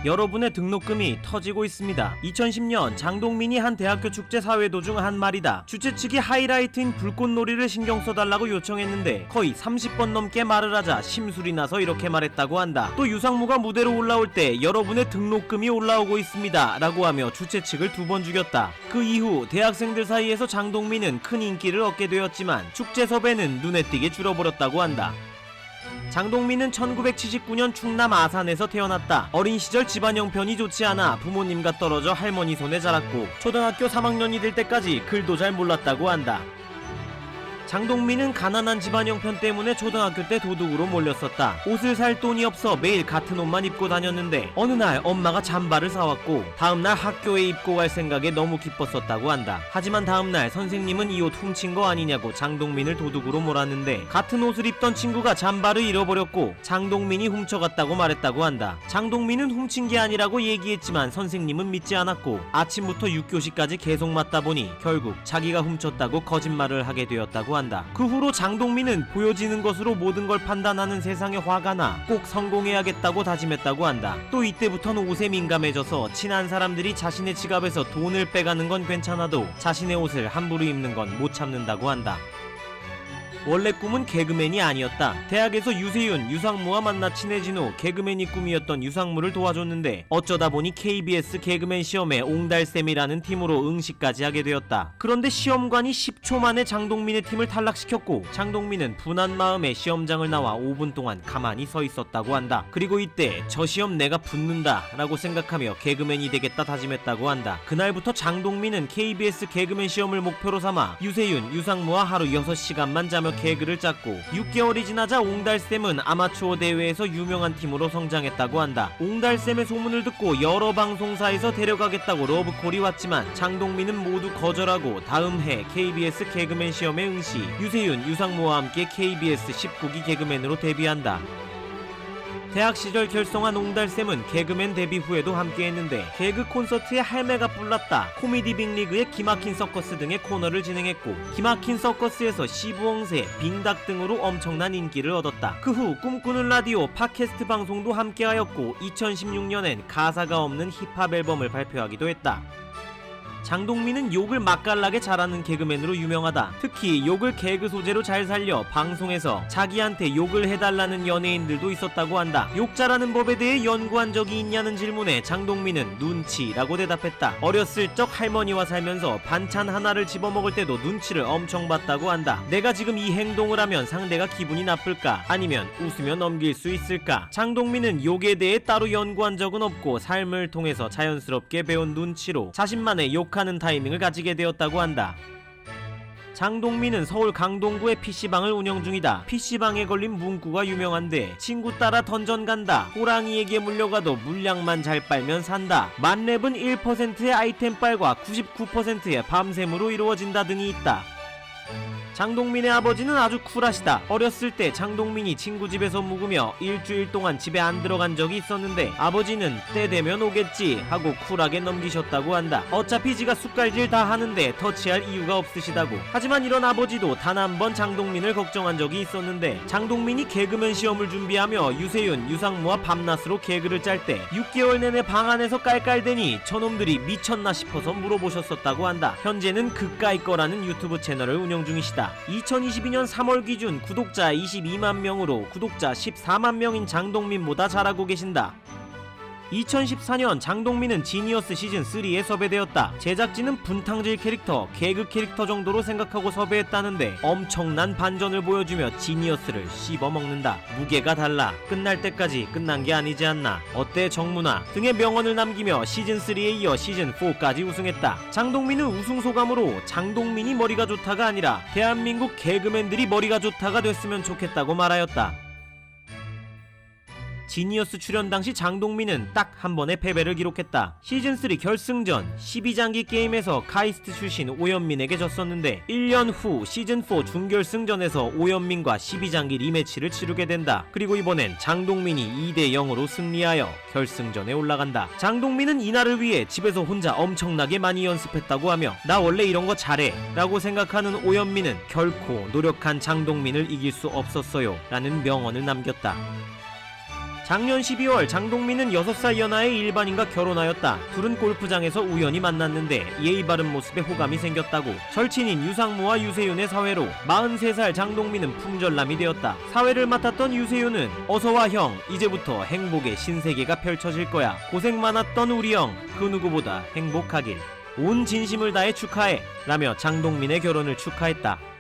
여러분의 등록금이 터지고 있습니다. 2010년 장동민이 한 대학교 축제 사회도 중 한 말이다. 주최 측이 하이라이트인 불꽃놀이를 신경 써달라고 요청했는데 거의 30번 넘게 말을 하자 심술이 나서 이렇게 말했다고 한다. 또 유상무가 무대로 올라올 때 여러분의 등록금이 올라오고 있습니다 라고 하며 주최 측을 2번 죽였다. 그 이후 대학생들 사이에서 장동민은 큰 인기를 얻게 되었지만 축제 섭외는 눈에 띄게 줄어버렸다고 한다. 장동민은 1979년 충남 아산에서 태어났다. 어린 시절 집안 형편이 좋지 않아 부모님과 떨어져 할머니 손에 자랐고 초등학교 3학년이 될 때까지 글도 잘 몰랐다고 한다. 장동민은 가난한 집안 형편 때문에 초등학교 때 도둑으로 몰렸었다. 옷을 살 돈이 없어 매일 같은 옷만 입고 다녔는데 어느 날 엄마가 잠바를 사왔고 다음날 학교에 입고 갈 생각에 너무 기뻤었다고 한다. 하지만 다음날 선생님은 이 옷 훔친 거 아니냐고 장동민을 도둑으로 몰았는데 같은 옷을 입던 친구가 잠바를 잃어버렸고 장동민이 훔쳐갔다고 말했다고 한다. 장동민은 훔친 게 아니라고 얘기했지만 선생님은 믿지 않았고 아침부터 6교시까지 계속 맞다 보니 결국 자기가 훔쳤다고 거짓말을 하게 되었다고 한다. 그 후로 장동민은 보여지는 것으로 모든 걸 판단하는 세상에 화가 나 꼭 성공해야겠다고 다짐했다고 한다. 또 이때부터는 옷에 민감해져서 친한 사람들이 자신의 지갑에서 돈을 빼가는 건 괜찮아도 자신의 옷을 함부로 입는 건 못 참는다고 한다. 원래 꿈은 개그맨이 아니었다. 대학에서 유세윤, 유상무와 만나 친해진 후 개그맨이 꿈이었던 유상무를 도와줬는데 어쩌다 보니 KBS 개그맨 시험에 옹달샘이라는 팀으로 응시까지 하게 되었다. 그런데 시험관이 10초 만에 장동민의 팀을 탈락시켰고 장동민은 분한 마음에 시험장을 나와 5분 동안 가만히 서 있었다고 한다. 그리고 이때 저 시험 내가 붙는다 라고 생각하며 개그맨이 되겠다 다짐했다고 한다. 그날부터 장동민은 KBS 개그맨 시험을 목표로 삼아 유세윤, 유상무와 하루 6시간만 자며 개그를 짰고 6개월이 지나자 옹달샘은 아마추어 대회에서 유명한 팀으로 성장했다고 한다. 옹달샘의 소문을 듣고 여러 방송사에서 데려가겠다고 러브콜이 왔지만 장동민은 모두 거절하고 다음 해 KBS 개그맨 시험에 응시, 유세윤, 유상무와 함께 KBS 19기 개그맨으로 데뷔한다. 대학 시절 결성한 옹달샘은 개그맨 데뷔 후에도 함께했는데 개그 콘서트에 할매가 뿔났다, 코미디 빅리그의 기막힌 서커스 등의 코너를 진행했고 기막힌 서커스에서 시부엉새, 빙닭 등으로 엄청난 인기를 얻었다. 그 후 꿈꾸는 라디오, 팟캐스트 방송도 함께하였고 2016년엔 가사가 없는 힙합 앨범을 발표하기도 했다. 장동민은 욕을 맛깔나게 잘하는 개그맨으로 유명하다. 특히 욕을 개그 소재로 잘 살려 방송에서 자기한테 욕을 해달라는 연예인들도 있었다고 한다. 욕 잘하는 법에 대해 연구한 적이 있냐는 질문에 장동민은 눈치라고 대답했다. 어렸을 적 할머니와 살면서 반찬 하나를 집어먹을 때도 눈치를 엄청 봤다고 한다. 내가 지금 이 행동을 하면 상대가 기분이 나쁠까? 아니면 웃으며 넘길 수 있을까? 장동민은 욕에 대해 따로 연구한 적은 없고 삶을 통해서 자연스럽게 배운 눈치로 자신만의 욕하는 타이밍을 가지게 되었다고 한다. 장동민은 서울 강동구의 PC방을 운영 중이다. PC방에 걸린 문구가 유명한데 친구 따라 던전 간다, 호랑이에게 물려가도 물량만 잘 빨면 산다, 만렙은 1%의 아이템 빨과 99%의 밤샘으로 이루어진다 등이 있다. 장동민의 아버지는 아주 쿨하시다. 어렸을 때 장동민이 친구 집에서 묵으며 일주일 동안 집에 안 들어간 적이 있었는데 아버지는 때 되면 오겠지 하고 쿨하게 넘기셨다고 한다. 어차피 지가 숟갈질 다 하는데 터치할 이유가 없으시다고. 하지만 이런 아버지도 단 한 번 장동민을 걱정한 적이 있었는데 장동민이 개그맨 시험을 준비하며 유세윤, 유상무와 밤낮으로 개그를 짤 때 6개월 내내 방 안에서 깔깔대니 저놈들이 미쳤나 싶어서 물어보셨었다고 한다. 현재는 그까이 거라는 유튜브 채널을 운영 중이시다. 2022년 3월 기준 구독자 22만 명으로 구독자 14만 명인 장동민보다 잘하고 계신다. 2014년 장동민은 지니어스 시즌3에 섭외되었다. 제작진은 분탕질 캐릭터, 개그 캐릭터 정도로 생각하고 섭외했다는데 엄청난 반전을 보여주며 지니어스를 씹어먹는다. 무게가 달라, 끝날 때까지 끝난 게 아니지 않나, 어때 정문아 등의 명언을 남기며 시즌3에 이어 시즌4까지 우승했다. 장동민은 우승소감으로 장동민이 머리가 좋다가 아니라 대한민국 개그맨들이 머리가 좋다가 됐으면 좋겠다고 말하였다. 지니어스 출연 당시 장동민은 딱 한 번의 패배를 기록했다. 시즌3 결승전 12장기 게임에서 카이스트 출신 오현민에게 졌었는데 1년 후 시즌4 준결승전에서 오현민과 12장기 리매치를 치르게 된다. 그리고 이번엔 장동민이 2대0으로 승리하여 결승전에 올라간다. 장동민은 이날을 위해 집에서 혼자 엄청나게 많이 연습했다고 하며 나 원래 이런 거 잘해 라고 생각하는 오현민은 결코 노력한 장동민을 이길 수 없었어요 라는 명언을 남겼다. 작년 12월 장동민은 6살 연하의 일반인과 결혼하였다. 둘은 골프장에서 우연히 만났는데 예의 바른 모습에 호감이 생겼다고. 절친인 유상무와 유세윤의 사회로 43살 장동민은 품절남이 되었다. 사회를 맡았던 유세윤은 어서와 형, 이제부터 행복의 신세계가 펼쳐질 거야. 고생 많았던 우리 형, 그 누구보다 행복하길. 온 진심을 다해 축하해 라며 장동민의 결혼을 축하했다.